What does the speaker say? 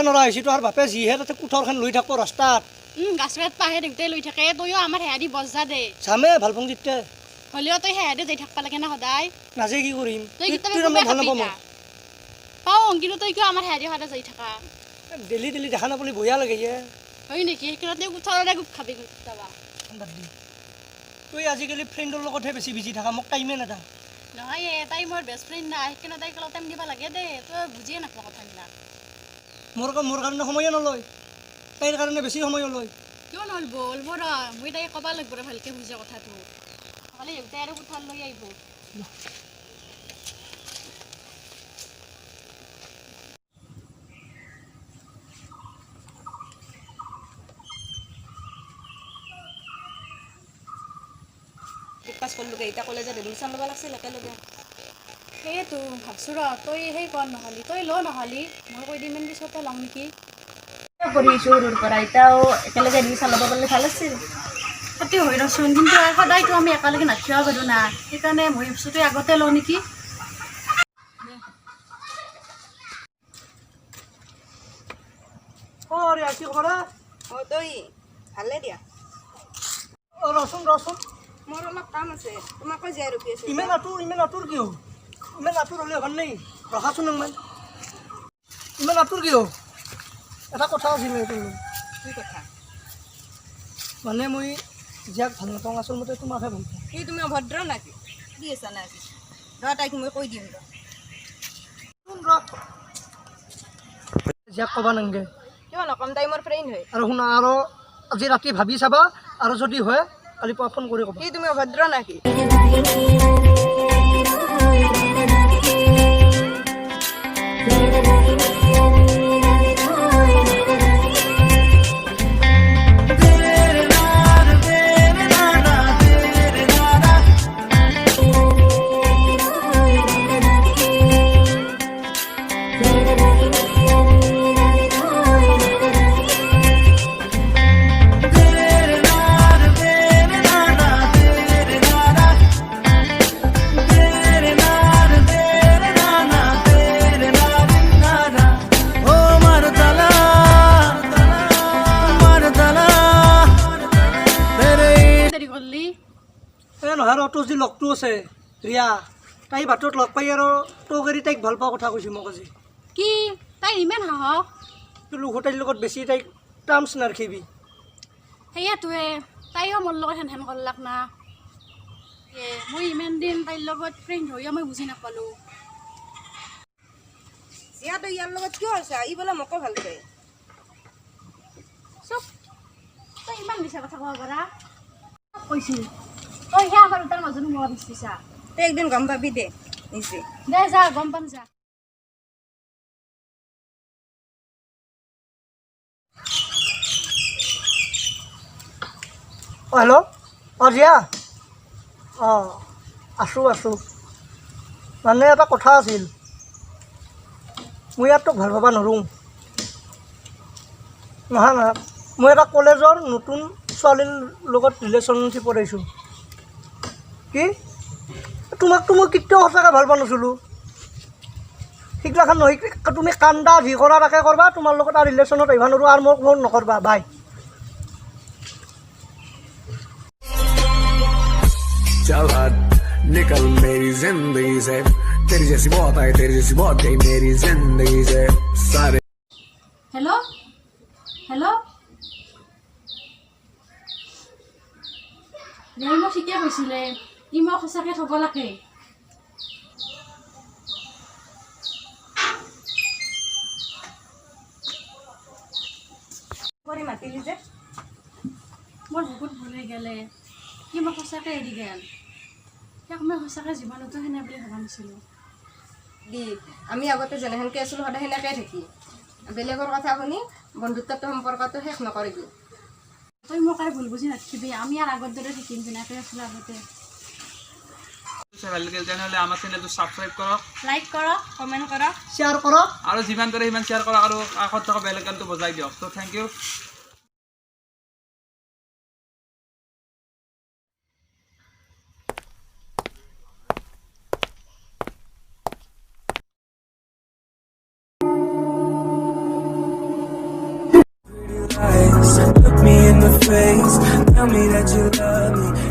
নৰাই নৰা হৈছি তোৰ বাপে যিহে তাতে কুঠৰখন লৈ থাকব ৰাস্তাত গাছৰাত পাহে দেউতাই লৈ থাকে তইও আমাৰ হেৰি বজা দে চামে ভাল পাওঁ জিতে হলেও তই হেৰি যাই থাকবা লাগে না সদায় নাজে কি কৰিম তই কিতাবে ভাল নাপাম পাওঁ কিন্তু তই কিয় আমাৰ হেৰি সদায় যাই থাকা ডেলি ডেলি দেখা নাপালি বয়া লাগে হয় নেকি সেইকাৰণে কুঠৰৰে গুপ খাবি কুটাবা তই আজিকালি ফ্ৰেণ্ডৰ লগতহে বেছি বিজি থাকা মোক টাইমে নাথা নহয় তাই মোৰ বেষ্ট ফ্ৰেণ্ড নাই সেইকাৰণে তাইক অলপ টাইম দিব লাগে দে তই বুজিয়ে নাপাওঁ কথাবিলাক মোৰ কাৰণে সময়ে নলয় তাইৰ কাৰণে বেছি সময় লয় কিয় নহ'ব ৰ মই তাইক ক'ব লাগিব ৰ ভালকৈ বুজা কথাটো নহ'লে দেউতাই আৰু কুঠাৰ লৈ আহিব পাছ কৰিলোগে এতিয়া কলেজত এডমিশ্যন ল'ব লাগিছিল একেলগে সেইটো ভাবছোঁ ৰ তই সেই কৰ নহ'লি তই ল নহ'লি মই কৈ দিম পিছতে ল'ম নেকি পঢ়িছোঁ সৰুৰ পৰা এতিয়াও একেলগে এডমিশ্যন ল'ব পাৰিলে ভাল আছিল সেইটো হৈ ৰচোন কিন্তু সদায়তো আমি একেলগে নাথিব পাৰোঁ না সেইকাৰণে মই ভাবছোঁ তই আগতে ল নেকি ৰিয়া কি কৰা তই ভালে দিয়া ৰচোন মোৰ অলপ কাম আছে তোমাকো জীয়াই ৰখি আছোঁ ইমান আঁতোৰ কিয় ইমান আঁতোৰ হ'লে ভাল নাই ৰখাচোন ইমান আঁতোৰ কিয় এটা কথা আছিল কি কথা মানে মই জীয়াক ভাল নাপাওঁ আচলতে তোমাকহে ভাল পাওঁ কি তুমি অভদ্ৰ নেকি কি আছা না আজি ৰ তাইক মই কৈ দিম জীয়াক ক'বা নাংগে কিয় নকম তাই মোৰ ফ্ৰেণ্ড হয় আৰু শুনা আৰু আজি ৰাতি ভাবি চাবা আৰু যদি হয় কালি পুৱা ফোন কৰি ক'বা কি তুমি অভদ্ৰ নেকি নহয় আৰু তোৰ যি লগটো আছে ৰিয়া তাই বাটত লগ পাই আৰু তোক এৰি তাইক ভাল পোৱা কথা কৈছোঁ মোক আজি কি তাই ইমান সাহস লোক তাইৰ লগত বেছি তাইক টাৰ্মছ নাৰাখিবি সেয়াটোৱে তাইও মোৰ লগত হেন কৰলাক না মই ইমান দিন তাইৰ লগত ফ্ৰেণ্ড হৈও মই বুজি নাপালোঁ জীয়াতো ইয়াৰ লগত কিয় আছা ই বোলে মোকো ভাল পায় চব তই ইমান মিছা কথা ক'ব পাৰা কৈছিল তই সেই আমাৰ দুটাৰ মাজত সোমাব বিচাৰিছা তই একদিন গম পাবি দে নিজে দে যা গম পাম যা হেল্ল' জিয়া আছোঁ মানে এটা কথা আছিল মই ইয়াত তোক ভাল পাব নোৱাৰোঁ নহয় মই এটা কলেজৰ নতুন ছোৱালীৰ লগত ৰিলেশ্যনশ্বিপত আহিছোঁ কি তোমাকতো মই কেতিয়াও সঁচাকৈ ভাল পোৱা নাছিলোঁ সেইগিলাখান নহয় তুমি কান্দা যি কৰা তাকে কৰবা তোমাৰ লগত আৰু ৰিলেশ্যনত আহিব নোৱাৰোঁ আৰু মোক ফোন নকৰবা বাই चल हट निकल मेरी जिंदगी से तेरी जैसी बहुत आई तेरी जैसी बहुत गई मेरी जिंदगी से सारे হেল্ল' মোক ঠিকে কৈছিলে ই মোক সঁচাকৈ থ'ব লাগে কৰি মাতিলি যে মোৰ বহুত ভুল হৈ গ'লে কি মোক সঁচাকৈ এৰি গ'ল ইয়াক মই সঁচাকৈ জীৱনতো সেনে বুলি ভবা নাছিলোঁ দি আমি আগতে যেনেহেনকৈ আছিলোঁ সদায় সেনেকৈ থাকি বেলেগৰ কথা শুনি বন্ধুত্বটো সম্পৰ্কটো শেষ নকৰিবি তই মোক আৰু ভুল বুজি নাথাকিবি আমি আৰু আগৰ দৰে থাকিম যেনেকৈ আছিলোঁ আগতে ভাল লাগিল তেনেহ'লে আমাৰ চেনেলটো ছাবস্ক্ৰাইব কৰক লাইক কৰক কমেণ্ট কৰক শ্বেয়াৰ কৰক আৰু যিমান পাৰে সিমান শ্বেয়াৰ কৰক আৰু কাষত থকা বেল আইকনটো বজাই দিয়ক ত' thank you face. Tell me that you love me.